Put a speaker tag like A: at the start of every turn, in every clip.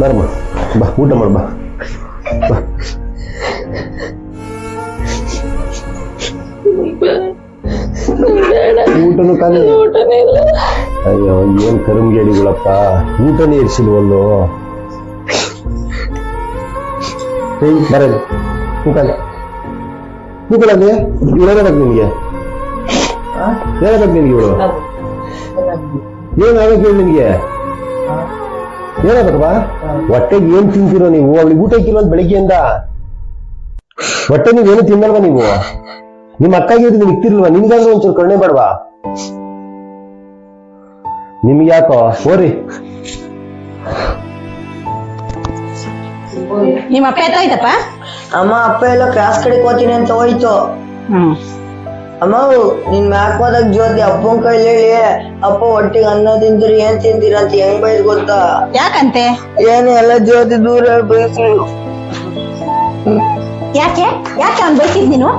A: ಬಾರಮ್ಮ, ಬಾ ಊಟ ಮಾಡು, ಬಾ ಬಾ. ಊಟನು ಖಾಲಿ. ಅಯ್ಯೋ ಏನ್ ಕರುಮ್ಗೇಡಿಗಳಪ್ಪ, ಊಟನೇ ಇರಿಸಿಲ್ವಲ್ಲೋ. ಬರಲಿ ಕೂಕಲ್ಲಿ ಕೂಕಳಲ್ಲಿ. ಇವಳು ಏನಾಗಬೇಕು ನಿನ್ಗೆ? ಏನಾಗಬೇಕು ನಿನ್ಗೆ? ಇವಳು ಏನಾಗಬೇಕು ಹೇಳಿ ನಿನ್ಗೆ? ಏನಾಗಬೇಕಪ್ಪ? ಹೊಟ್ಟೆಗೆ ಏನ್ ತಿಂತೀರೋ ನೀವು? ಅವಳಿಗೆ ಊಟ ಇಕ್ಕಿಲ್ವ ಬೆಳಿಗ್ಗೆಯಿಂದ? ಹೊಟ್ಟೆ ನೀವೇನು ತಿನ್ನಲ್ವಾ ನೀವು? ನಿಮ್ಮ ಅಕ್ಕಾಗಿ ನಿಮ್ಗೆ ಇಕ್ತಿರ್ಲ್ವಾ? ನಿಮ್ಗಾದ್ರೂ ಒಂಚೂರು ಕರುಣೆ ಬೇಡವಾ? ನಿಮ್ಗೆ ಯಾಕೋ ಹೋರಿ.
B: ನಿಮ್ಮ ಅಪ್ಪ ಎತ್ತಾಯ್ತಪ್ಪ?
C: ಅಮ್ಮ ಅಪ್ಪ ಎಲ್ಲ ಕ್ಲಾಸ್ ಕಡೆಗೆ ಹೋಗ್ತೀನಿ ಅಂತ ಹೋಯ್ತು. ಅಮ್ಮ ನಿನ್ ಮ್ಯಾಕ್ ಹೋದಾಗ ಜ್ಯೋತಿ ಅಪ್ಪನ್ ಕೈಲಿ ಹೇಳಿ, ಅಪ್ಪ ಒಟ್ಟಿಗೆ ಅನ್ನ ತಿಂತೀರಿ ಏನ್ ತಿಂತೀರ ಅಂತ ಹೆಂಗ್ ಬೈದ್ ಗೊತ್ತಾ?
B: ಯಾಕಂತೆ?
C: ಏನು ಎಲ್ಲ ಜ್ಯೋತಿ ದೂರ ಬಯಸಿ.
B: ಯಾಕೆ ಯಾಕೆ ಅವ್ನು ಬೈಸಿದ್ ನೀನು?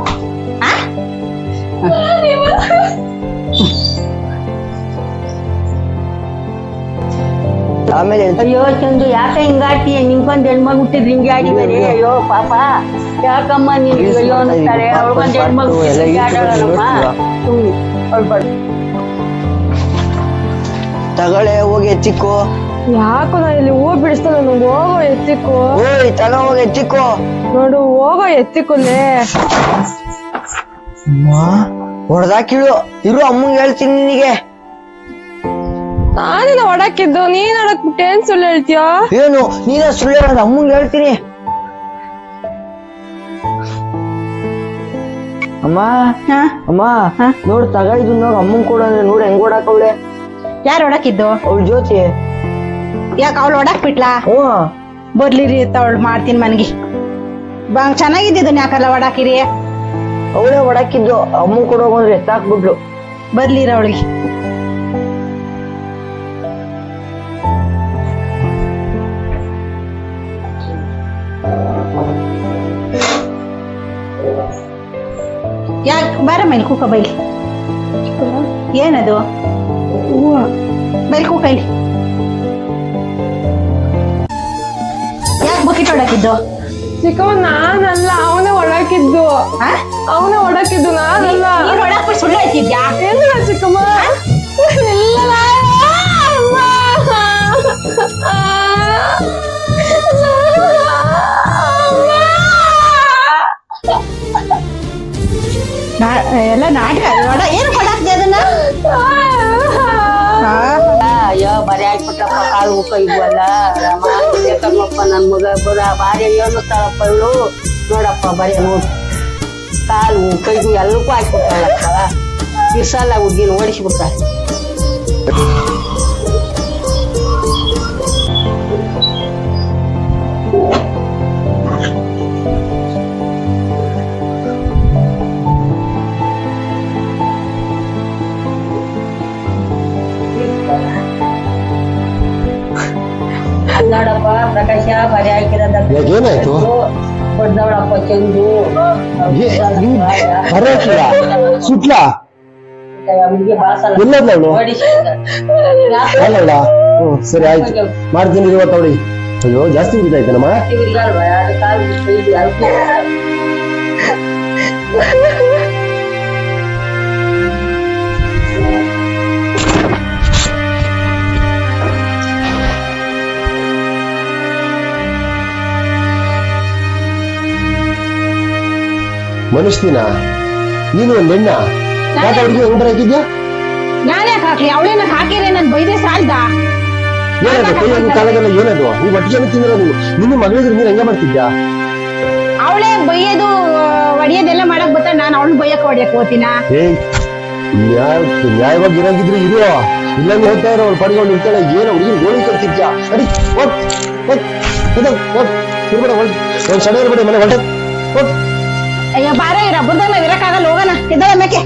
C: ಆಮೇಲೆ
D: ಅಯ್ಯೋ ಚಂದು ಯಾಕೆ ಹಿಂಗಾಡ್ತೀಯ? ನಿಂಗೊಂದ್ ಹೆಣ್ಮಗ್ ಹುಟ್ಟಿದ್ ಹಿಂಗೆ ಆಡಿದಾರೆ. ಅಯ್ಯೋ ಪಾಪ ಯಾಕಮ್ಮ ನೀನ್ ಅಯ್ಯೋ ಅನ್ನಿಸ್ತಾರೆ. ಅವ್ರಿಗೊಂದ್ ಹೆಣ್ಮಗ್ ಆಡೋಣಮ್ಮ.
C: ತಗೊಳ್ಳೆ ಹೋಗಿ ಎತ್ತಿಕ್ಕೋ.
E: ಯಾಕೋ ನಾ ಇಲ್ಲಿ ಹೂ ಬಿಡಿಸ್ತಾ ನನಗೆ ಹೋಗೋ ಎತ್ತಿಕ್ಕೋ.
C: ಓಯ್ ತಗ ಹೋಗಿ ಎತ್ತಿಕ್ಕೋ.
E: ನೋಡು ಹೋಗೋ ಎತ್ತಿಕೊಲ್ಲೇ.
C: ಹೊಡೆದಾಕಿಳು ಇರು, ಅಮ್ಮಂಗೆ ಹೇಳ್ತೀನಿ ನಿನಗೆ.
E: ನಾನಿನ ಹೊಡಕ್ಕಿದ್ದು ನೀನ್ ಹೊಡಕ್ ಬಿಟ್ಟು ಏನ್ ಸುಳ್ಳು ಹೇಳ್ತೀಯೋ?
C: ಏನು ನೀನ ಸುಳ್ಳು ಹೇಳೋದು? ಅಮ್ಮಂಗೆ ಹೇಳ್ತೀನಿ. ಅಮ್ಮ ಅಮ್ಮ ನೋಡ್ ತಗೊಂಡು ನೋಡ್ ಅಮ್ಮಂಗ್ ಕೊಡಂದ್ರೆ ನೋಡ್ ಹೆಂಗ್ ಹೊಡಾಕವ್ಳೆ.
B: ಯಾರು ಹೊಡಕಿದ್ದು?
C: ಅವಳು ಜ್ಯೋತಿ.
B: ಯಾಕ ಅವಳು ಹೊಡಕ್ ಬಿಟ್ಲಾ? ಬರ್ಲಿರಿ ಅವಳು ಮಾಡ್ತೀನಿ ಮನ್ಗಿ. ಚೆನ್ನಾಗಿದ್ದಿದ್ದು ಯಾಕಲ್ಲ ಹೊಡಾಕಿರಿ?
C: ಅವಳೇ ಹೊಡಕಿದ್ದು. ಅಮ್ಮಂಗ್ ಕೊಡೋಗಂದ್ರೆ ಎತ್ತಾಕ್ಬಿಟ್ಲು.
B: ಬರ್ಲಿರ ಅವಳಿಗೆ. ಯಾಕೆ ಬಾರ ಮೇಲೆ ಕೂಕ ಬೈಲಿ. ಏನದು? ಬೈಲ್ ಕೂಕ ಇಲ್ಲಿ. ಯಾಕೆ ಬಕೆಟ್ ಹೊಡಕಿದ್ದು?
E: ಚಿಕ್ಕವ ನಾನಲ್ಲ, ಅವನೇ ಹೊಡಕಿದ್ದು. ಅವನೇ ಹೊಡಕಿದ್ದು, ನಾನಲ್ಲ.
B: ಹೊಡಕ್ ಸುಳ್ಳು ಹೇಳ್ತಿದ್ಯಾ?
E: ಇಲ್ಲ ಚಿಕ್ಕಮ್ಮ, ಇಲ್ಲ.
B: ಎಲ್ಲ ನಾಟಕ ಏನು ಕೊಡಾಕ್ದೆ ಅದನ್ನ?
D: ಅಯ್ಯೋ ಬರೀ ಆಗ್ಬಿಟ್ಟಪ್ಪ. ಕಾಲು ಉಕ್ಕ ಇದ್ವಲ್ಲ ಬೇಕಮ್ಮಪ್ಪ. ನನ್ ಮಗ ಬಾರಿ ಏನು ತಾಳಪ್ಪ ಇವಳು. ನೋಡಪ್ಪ ಬರೀ ನೋಡು ಕಾಲು ಕೈಗೂ ಎಲ್ಲಕ್ಕೂ ಹಾಕ್ಬಿಟ್ಟಾಳಪ್ಪ. ಇರ್ಸಲ್ಲ ಹುಡ್ಗಿನ ಓಡಿಸ್ಬಿಡ್ತಾಳೆ. ನೋಡಪ್ಪ ಪ್ರಕಾಶ ಬರೀ
A: ಏನಾಯ್ತು?
D: ಹೊಡ್ದವಳಪ್ಪ ಚಂದು.
A: ಸುಟ್ಲಾ
D: ಹುಡುಗಿ ಬಾಸಲ್ಲ
A: ಎಲ್ಲವಳು? ಅಲ್ಲಲ್ಲ. ಸರಿ ಆಯ್ತು, ಮಾಡ್ತೀನಿ ಇವತ್ತು ಅವಳಿ. ಅಯ್ಯೋ ಜಾಸ್ತಿ ಬಿದ್ದಾಯ್ತೇನಮ್ಮ? ಮನುಷ್ಯನ ನೀನು ಒಂದ್ ಹೆಣ್ಣ? ಯಾಕೆ ಅವ್ರಿಗೆ ಹೆಂಗ್ ಬರಾಕಿದ್ಯಾ?
B: ನಾನ್ಯಾಕೆ ಹಾಕ್ಲಿ? ಅವಳೇನ ಹಾಕಿದ್ರೆ ನನ್ ಬೈದೆ ಸಾಲ್ದ?
A: ಏನದು ಕೈ ಕಾಲದಲ್ಲ? ಏನದು ನೀವು ಒಟ್ಟಿಗೆ ತಿಂದಿರೋ? ನೀವು ನಿನ್ನ ಮಗಳಿದ್ರೆ ನೀನ್ ಹೆಂಗ ಮಾಡ್ತಿದ್ಯಾ?
B: ಅವಳೇ ಬೈಯೋದು ಒಡಿಯೋದೆಲ್ಲ ಮಾಡಕ್ ಬರ್ತಾಳೆ. ನಾನು ಅವಳು ಬೈಯಕ್ ಹೊಡಿಯಕ್ ಹೋಗ್ತೀನ?
A: ನ್ಯಾಯವಾಗಿ ಇರಾಗಿದ್ರು ಇರೋ, ಇಲ್ಲಂದ್ರೆ ಹೋಗ್ತಾ ಇರೋ ಅವ್ಳು ಪಡ್ಕೊಂಡು ಇರ್ತಾಳೆ. ಏನೋ ಹುಡುಗಿನ ಗೋಳಿ ಕಟ್ತಿದ್ಯಾ? ಅಡಿ ಹೋಗ್ ಹೋಗ್ ಹೋಗ್ ತಿರ್ಬೇಡ, ಒಂದ್ ಸಡ ಇರ್ಬೇಡಿ ಮನೆ ಹೊರಟ ಹೋಗ್.
B: ಅಯ್ಯೋ ಬಾರ ಇರ ಹಬ್ಬದಾಗ ನಾವ್ ಇರಕ್ಕಾಗಲ್ಲ, ಹೋಗೋಣ. ಇದ್ದಾಳೆ ಮೇಕೆ.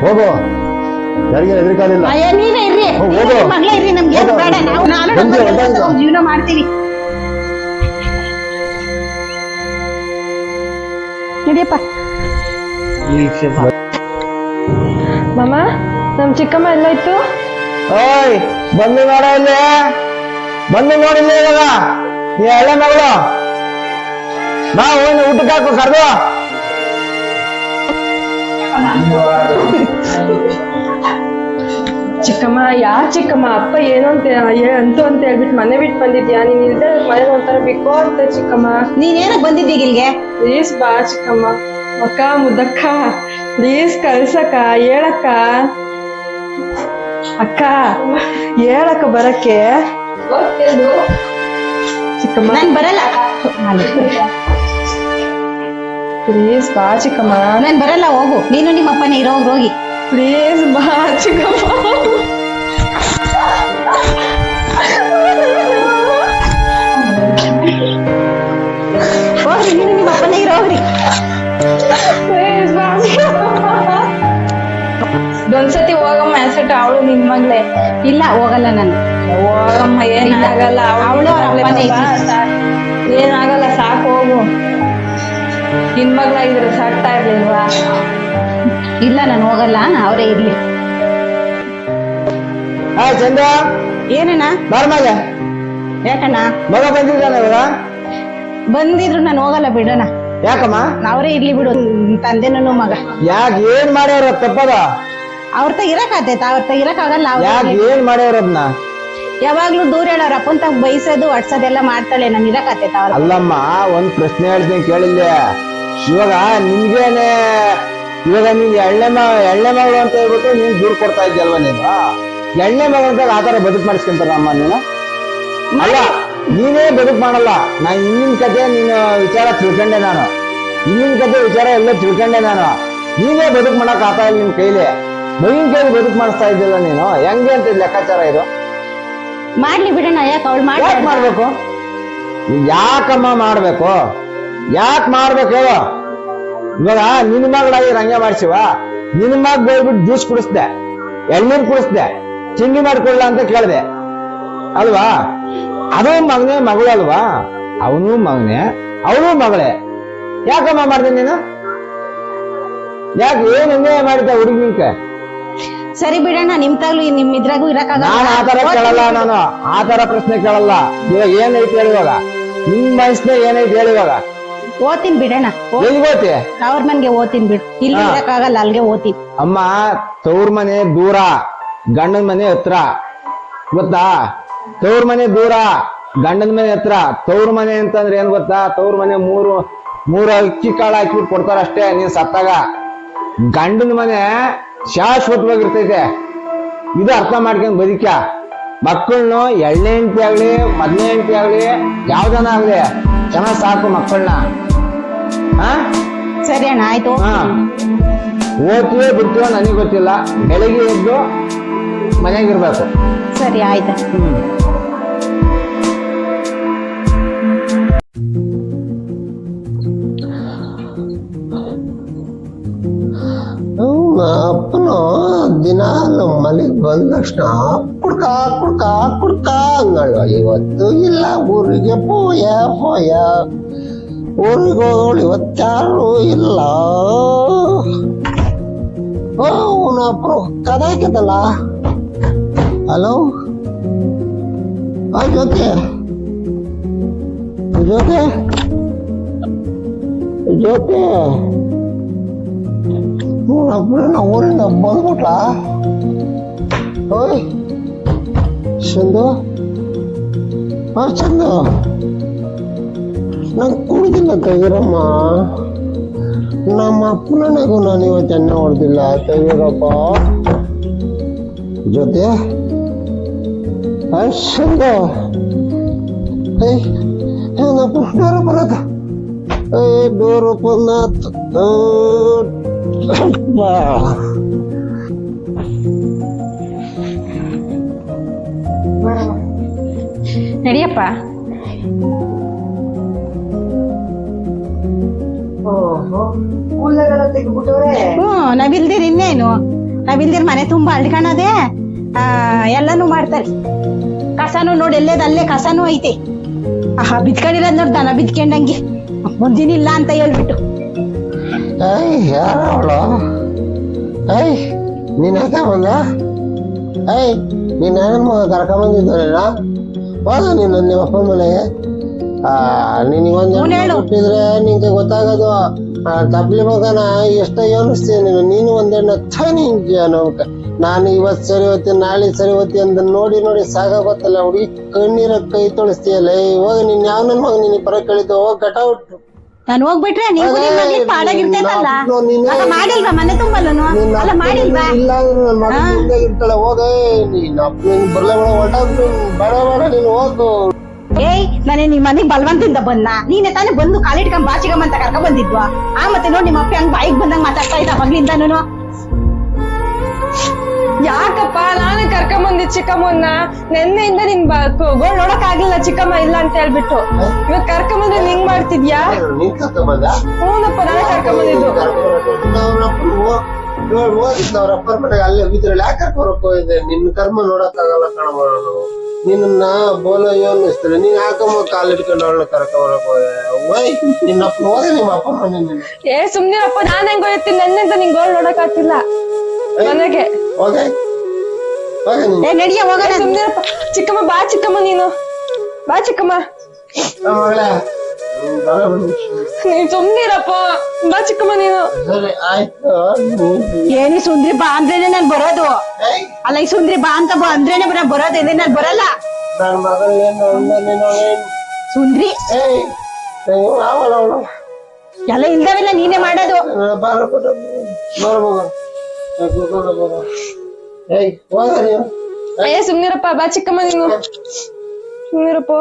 A: ಹೋಗೋ, ಯಾರಿಗೆ ಎದುರಿಕಾಲಿಲ್ಲ.
B: ಅಯ್ಯೋ ನೀವೇ ಇರ್ರಿ, ಮಗಳೇ ಇರ್ರಿ, ನಮ್ಗೆ ಏನು ಬೇಡ. ನಾವು ಜೀವನ ಮಾಡ್ತೀವಿ. ನಡಿಯಪ್ಪ.
E: ಮಾಮ ನಮ್ ಚಿಕ್ಕಮ್ಮ ಎಲ್ಲಾಯ್ತು?
A: ಓಯ್ ಬಂದು ನೋಡ ಇಲ್ಲಿ, ಬಂದು ನೋಡಿಲ್ಲ ಇವಾಗ ನೀ ಎಳ್ಳೆ ಮಗಳು ಬಾ ಹೋಗಿ ಊಟಕ್ಕೆ ಹಾಕು ಕರ್ದು.
E: ಚಿಕ್ಕಮ್ಮ ಚಿಕ್ಕಮ್ಮ ಅಪ್ಪ ಏನು ಅಂತ ಹೇಳ್ಬಿಟ್ಟು ಮನೆ ಬಿಟ್ಟು ಬಂದಿದ್ಯಾ? ನೀನ್ ಇಲ್ದೆ ಮನೆ ಒಂಥರ ಬಿಕ್ಕೋ ಅಂತ ಚಿಕ್ಕಮ್ಮ.
B: ನೀನೇನಕ್ ಬಂದಿದ್ದೀಗ ಇಲ್ಗೆ?
E: ಪ್ಲೀಸ್ ಬಾ ಚಿಕ್ಕಮ್ಮ. ಅಕ್ಕ ಮುದ್ದಕ್ಕ ಪ್ಲೀಸ್ ಕಳ್ಸಕ್ಕ, ಹೇಳಕ್ಕ ಅಕ್ಕ, ಹೇಳಕ್ಕ ಬರಕ್ಕೆ. ಚಿಕ್ಕಮ್ಮ
B: ನಾನ್ ಬರಲ್ಲ,
E: ಪ್ಲೀಸ್ ಬಾ ಚಿಕ್ಕಮ್ಮ.
B: ನಾನ್ ಬರಲ್ಲ, ಹೋಗು. ನೀನು ನಿಮ್ಮ ಅಪ್ಪನೇ ಇರೋಗ್ ಹೋಗಿ.
E: ಪ್ಲೀಸ್ ಬಾ ಚಿಕ್ಕಮ್ಮ.
B: ಹೋಗ್ರಿ, ನೀನು ನಿಮ್ಮ ಅಪ್ಪನೇ ಇರೋಗ್ರಿ.
E: ಪ್ಲೀಸ್ ಬಾ ಒಂದ್ಸತಿ ಹೋಗಮ್ಮ ಹೆಸಟ್ಟು ಅವಳು ನಿನ್ ಮಗ್ಳೆ.
B: ಇಲ್ಲ, ಹೋಗಲ್ಲ ನಾನು.
E: ಹೋಗಮ್ಮ, ಏನಾಗಲ್ಲ.
B: ಅವಳು ಅವ್ರ ಅಪ್ಪನೇ
E: ಏನಾಗಲ್ಲ, ಸಾಕು ಹೋಗು. ನಿನ್ ಮಗ್ಳಾಗಿದ್ರೆ ಸಾಕ್ತಾ ಇರ್ಲಿಲ್ವಾ?
B: ಇಲ್ಲ, ನಾನು ಹೋಗಲ್ಲ, ಅವರೇ ಇರ್ಲಿ.
A: ಚಂದ್ರ
B: ಏನಣ್ಣ?
A: ಬಾರ ಮಗ.
B: ಯಾಕಣ್ಣ?
A: ಮಗ ಬಂದಿದ್ದಾನೆ ಇವಾಗ.
B: ಬಂದಿದ್ರು ನಾನು ಹೋಗಲ್ಲ, ಬಿಡೋಣ.
A: ಯಾಕಮ್ಮ?
B: ಅವರೇ ಇರ್ಲಿ ಬಿಡು, ತಂದೆನೂ ಮಗ.
A: ಯಾಕೆ ಏನ್ ಮಾಡ್ಯಾರ ತಪ್ಪದ?
B: ಅವ್ರ ಇರಕಾತೈತ? ಅವ್ರ ಇರಕ್ಕಾಗಲ್ಲ.
A: ಯಾಕೆ ಏನ್ ಮಾಡ್ಯಾರ ಅದನ್ನ?
B: ಯಾವಾಗ್ಲೂ ದೂರ ಹೇಳೋರ್ ಅಪ್ಪನ್ ತಗ ಬೈಸೋದು ಅಡ್ಸೋದೆಲ್ಲ ಮಾಡ್ತಾಳೆ. ನಾನು ಇರಕಾತೈತ ಅವ್ರ?
A: ಅಲ್ಲಮ್ಮ, ಒಂದ್ ಪ್ರಶ್ನೆ ಹೇಳ್ತೀನಿ ಕೇಳಿಲ್ಲ. ಇವಾಗ ನಿಮ್ಗೇನೆ ಇವಾಗ ನೀನ್ ಎಳ್ಳೆ ಮಗಳು ಅಂತ ಹೇಳ್ಬಿಟ್ಟು ನೀನ್ ದೂರ ಕೊಡ್ತಾ ಇದ್ಯಲ್ವ ನೀನು? ಎಳ್ಳೆ ಮಗಳು ಅಂತ ಆತರ ಬದುಕು ಮಾಡಿಸ್ಕೊಂತಾರಮ್ಮ ನೀನು? ಅಲ್ಲ, ನೀನೇ ಬದುಕು ಮಾಡಲ್ಲ. ನಾ ಹಿಂದಿನ ಕತೆ ನೀನು ವಿಚಾರ ತಿಳ್ಕೊಂಡೆ, ನಾನು ಹಿಂದಿನ ಕತೆ ವಿಚಾರ ಎಲ್ಲ ತಿಳ್ಕೊಂಡೆ ನಾನು. ನೀನೇ ಬದುಕು ಮಾಡಕ್ ಆತ ಇಲ್ಲ ನಿನ್ ಕೈಲಿ. ಮಗಿನ ಕೈಲಿ ಬದುಕು ಮಾಡಿಸ್ತಾ ಇದ್ದಿಲ್ಲ ನೀನು. ಹೆಂಗೆ ಅಂತ ಲೆಕ್ಕಾಚಾರ ಇದು?
B: ಮಾಡ್ಲಿ ಬಿಡೋಣ. ಯಾಕೆ ಅವಳು
A: ಯಾಕೆ ಮಾಡ್ಬೇಕು? ಯಾಕಮ್ಮ ಮಾಡ್ಬೇಕು? ಯಾಕೆ ಮಾಡ್ಬೇಕು ಹೇಳು? ಇವಾಗ ನಿನ್ ಮಗಳಾಗಿ ರಂಗ ಮಾಡ್ಸಿವ, ನಿನ್ ಮಗ ಬೋಯ್ಬಿಟ್ಟು ಜ್ಯೂಸ್ ಕುಡಿಸ್ದೆ, ಎಳ್ನೀರ್ ಕುಡಿಸ್ದೆ, ತಿಂಡಿ ಮಾಡ್ಕೊಳ್ಳ ಅಂತ ಕೇಳ್ದೆ ಅಲ್ವಾ? ಅದು ಮಗನೇ ಮಗಳು ಅಲ್ವಾ? ಅವನು ಮಗನೇ, ಅವಳು ಮಗಳೇ. ಯಾಕಮ್ಮ ಮಾಡ್ದೆ ನೀನು? ಯಾಕೆ ಏನ್ ಅನ್ಯಾಯ ಮಾಡಿದ್ದ ಹುಡುಗಿನ್ಕೆ?
B: ಸರಿ ಬಿಡೋಣ, ನಿಮ್ ತಾಗ್ಲು ನಿಮ್ ಇದ್ರಾಗೂ ಇರಕ್ಕಾಗಲ್ಲ.
A: ನಾನು ಆತರ ಕೇಳಲ್ಲ, ನಾನು ಆತರ ಪ್ರಶ್ನೆ ಕೇಳಲ್ಲ. ಇವಾಗ ಏನೈತಿ ಹೇಳಿವಾಗ, ನಿಮ್ ಮನಸ್ಸಿನ ಏನೈತಿ ಹೇಳಿವಾಗ?
B: ಓದ್ತೀನಿ ಬಿಡೋಣ.
A: ಎಲ್ಲಿಗೆ ಹೋತಿ?
B: ಅವ್ರ ಮನ್ಗೆ ಓದ್ತೀನಿ ಬಿಡು. ಇಲ್ಲಿ ಇರಕ್ಕಾಗಲ್ಲ, ಅಲ್ಗೆ ಓದ್ತೀನಿ.
A: ಅಮ್ಮ, ತವ್ರ ಮನೆ ದೂರ, ಗಂಡನ ಮನೆ ಹತ್ರ, ಗೊತ್ತಾ? ತವ್ರ ಮನೆ ದೂರ, ಗಂಡನ ಮನೆ ಹತ್ರ. ತವ್ರ ಮನೆ ಅಂತಂದ್ರೆ ಏನ್ ಗೊತ್ತಾ? ತವ್ರ ಮನೆ ಮೂರು ಅಕ್ಕಿ ಕಾಳು ಹಾಕಿಬಿಟ್ಟು ಕೊಡ್ತಾರ ಅಷ್ಟೇ ನೀನ್ ಸತ್ತಾಗ. ಗಂಡನ ಮನೆ ಶಾಶ್ವತವಾಗಿರ್ತೈತೆ. ಇದು ಅರ್ಥ ಮಾಡ್ಕೊಂಡ್ ಬದುಕ. ಮಕ್ಕಳನ್ನು ಎಳ್ಳೆ ಹೆಂಡತಿ ಆಗ್ಲಿ, ಮೊದಲನೇ ಹೆಂಡತಿ ಆಗ್ಲಿ, ಯಾವ್ದನ ಆಗ್ಲಿ, ಚೆನ್ನಾಗ್ ಸಾಕು ಮಕ್ಕಳನ್ನ.
B: ಸರಿ ಅಣ್ಣ, ಆಯ್ತು.
A: ಓದ್ತೀವೋ ಬಿಡ್ತೀವೋ ನನಗೆ ಗೊತ್ತಿಲ್ಲ. ಬೆಳಿಗ್ಗೆ ಎದ್ದು ಮನೆಯಾಗಿರ್ಬೇಕು.
B: ಸರಿ, ಆಯ್ತು.
F: ಅಪ್ಪನು ದಿನ ನಮ್ಮ ಮನೆಗೆ ಬಂದ ತಕ್ಷಣ ಕುಡ್ಕ ಅಂಗಳ. ಇವತ್ತು ಇಲ್ಲ, ಊರಿಗೆ ಪೋಯ ಊರಿಗೆ ಹೋಗೋಳು ಇವತ್ತಾರು ಇಲ್ಲ. ಅವನಪ್ಪರು ಕದಾಕಿದ್ದಲ್ಲ. ಹಲೋ, ಜೊತೆ ಊರಿಂದ ಬಂದ್ಬಿಟ್ಲ. ಓಯ್ ಚಂದು, ಚಂದು, ನಂಗೆ ಕುಡಿದಿಲ್ಲ ತೆಗೀರಮ್ಮ. ನಮ್ಮ ಅಪ್ಪನಿಗೂ ನಾನು ಇವತ್ತು ಎಣ್ಣೆ ಹೊಡೆದಿಲ್ಲ, ತೆಗೀರಪ್ಪ. ಜೊತೆ ಚಂದು, ಏನಪ್ಪ ಡೋರ್ ಬರತ್ತ? ಡೋರ್ ಓಪನ್ ಆತು.
B: ನಡಿಯಪ್ಪ. ನಾವಿಲ್ದಿರ್ ಇನ್ನೇನು? ನಾವಿಲ್ದಿರ್ ಮನೆ ತುಂಬಾ ಅಳ್ಕಣದೆ. ಎಲ್ಲಾನು ಮಾಡ್ತಾರೆ. ಕಸನು ನೋಡಿ, ಅಲ್ಲೇ ಕಸನೂ ಐತೆ. ಬಿದ್ಕೊಂಡಿರೋದ್ ನೋಡ್, ದನ ಬಿದ್ಕೊಂಡಂಗೆ. ಮುಂದಿನಿಲ್ಲ ಅಂತ ಹೇಳ್ಬಿಟ್ಟು
F: ಏಯ್ ಯಾರ ಅವಳು? ಏಯ್ ನೀನ್ ಯಾಕೆ ಬಂದ? ಏಯ್ ನೀನ್ ನನ್ನ ಮಗ ಕರ್ಕೊಂಬಂದಿದ್ದಾನೇನ? ಹೋದ ನೀನು ನಿಮ್ಮ ಅಪ್ಪನ ಮನೆಗೆ. ನಿನಗೊಂದ್ ಹುಟ್ಟಿದ್ರೆ ನಿಂಗೆ ಗೊತ್ತಾಗೋದು. ತಪ್ಲಿ ಮಗನ ಎಷ್ಟ ಯೋನಿಸ್ತೀಯ ನೀನು ಒಂದೆಣ್ಣ ನಾನು ಇವತ್ ಸರಿ ಹೋಗ್ತೀನಿ ನಾಳೆ ಸರಿ ಹೋಗ್ತೀನಿ ಅಂತ ನೋಡಿ ನೋಡಿ ಸಾಕಾಗೊತ್ತಲ್ಲ ಹುಡುಗಿ ಕಣ್ಣೀರ ಕೈ ತೊಳಸ್ತೀಯಲ್ಲ. ಇವಾಗ ನೀನ್ ಯಾವ ನನ್ ಮಗ ನಿನ್ ಪರ ಕಳಿತು ಹೋಗ್ ಕಟೌಟ್.
B: ನಾನು ಹೋಗ್ಬಿಟ್ರೆ ನೀವು ಪಾಡಾಗಿರ್ತೈತಲ್ಲ ಮಾಡಿಲ್ವಾ ಮನೆ ತುಂಬಲ್ಲನು ಅಲ್ಲ ಮಾಡಿಲ್ವಾ?
F: ಇಲ್ಲ ನನ್ ಮಗ ಮುಂದೆ ಇರ್ತಾಳೆ. ಹೋಗ ನೀನ್ ಅಪ್ಪ ಬರ್ಲೇ ಬೇಡ ಹೊರಟಾಗ್ತು ಬೇಡ ಬೇಡ ನೀನ್ ಹೋಗು.
B: ಏಯ್ ನಾನೇ ನಿಮ್ ಮನೆಗ್ ಬಲವಂತಿಂದ ಬಂದ ನೀನೆ ತಾನೇ ಬಂದು ಕಾಲಿಟ್ಕೊಂಡ್ ಬಾಚಿಗಮ್ಮ ಅಂತ ಕರ್ಕ ಬಂದಿದ್ವಾ? ಮತ್ತೆ ನೋಡಿ ನಿಮ್ಮ ಅಪ್ಪ ಹಂಗ್ ಬಾಯಿಗೆ ಬಂದಂಗ್ ಮಾತಾಡ್ತಾ ಇದ್ದ ಮಗ್ಲಿಂದಾನು.
E: ಯಾಕಪ್ಪ ನಾನೇ ಕರ್ಕೊಂಡ್ ಬಂದಿದ್ ಚಿಕ್ಕಮ್ಮನ್ನ. ನೆನ್ನೆಯಿಂದ ನಿನ್ ಗೋಳ್ ನೋಡಕ್ ಆಗ್ಲಿಲ್ಲ ಚಿಕ್ಕಮ್ಮ ಇಲ್ಲ ಅಂತ ಹೇಳ್ಬಿಟ್ಟು. ಇವಾಗ ಕರ್ಕೊಂಡ್ ಬಂದ್ರೆ ಹಿಂಗ್ ಮಾಡ್ತಿದ್ಯಾ?
F: ನೀನ್ ಕರ್ಕೊಂಬಂದ?
E: ಹೂನಪ್ಪ ನಾನೇ ಕರ್ಕೊಂಡ್ ಬಂದಿದ್ದು.
F: ಅವ್ರ ಅಪ್ಪರ ಮನೆಗೆ ಅಲ್ಲೇ ಬಿದ್ರಲ್ಲಿ ಯಾಕೆ ಕರ್ಕೊರಕ್ ಹೋಗಿದೆ? ನಿನ್ ಕರ್ಮ ನೋಡಕ್ ಆಗಲ್ಲ ಕಣಮ್ಮ. ನಿನ್ನ ಬೋಲ ಯೋನಿಸ್ತಾರೆ ನೀನ್ ಯಾಕಮ್ಮ ಕಾಲಿಟ್ಕೊಂಡು ಅವಳ ಕರ್ಕೊಬರಕ್ ಹೋದೆ? ನಿನ್ನಪ್ಪ ಹೋದೆ ನಿಮ್ಮ ಅಪ್ಪ ಮನೆ.
E: ಏ ಸುಮ್ನಿರಪ್ಪ ನಾನ್ ಹೆಂಗ್ ಹೋಯ್ತೀನಿ ನೆನ್ನೆಂತ ನಿಂಗ್ ಗೋಳ್ ನೋಡಕ್ ಆಗ್ತಿಲ್ಲ ಮನೆಗೆ.
F: ಹೋಗೆ ಹೋಗೆ ನೀನ್
B: ನಡಿಯ ಹೋಗೋಣ.
E: ಸುಮ್ನಿರಪ್ಪ ಚಿಕ್ಕಮ್ಮ ಬಾ ಚಿಕ್ಕಮ್ಮ ನೀನು ಬಾ ಚಿಕ್ಕಮ್ಮ.
F: ಮಗಳೇ
E: ನೀನ್ ಸುಮ್ನಿರಪ್ಪ ಬಾ ಚಿಕ್ಕಮ್ಮ ನೀನು.
F: ಸರಿ ಆಯ್ತು.
B: ಏನಿ ಸುಂದ್ರಿ ಬಾ ಅಂದ್ರೇನೆ ನಾನ್ ಬರೋದು. ಅಲ್ಲ ಈ ಸುಂದ್ರಿ ಬಾ ಅಂತ ಅಂದ್ರೇನೆ ಬರೋದು. ಇಲ್ಲಿ ನಾನ್ ಬರಲ್ಲ.
F: ನನ್ ಮಗಳು
B: ಸುಂದ್ರಿ
F: ಅವಳ ಅವಳು
B: ಎಲ್ಲ ಇಲ್ದವೆಲ್ಲ ನೀನೇ ಮಾಡೋದು.
E: ಏ ಸುಮ್ನಿರಪ್ಪ ಬಾ ಚಿಕ್ಕಮ್ಮ ನೀನು ಸುಮ್ನಿರಪ್ಪ.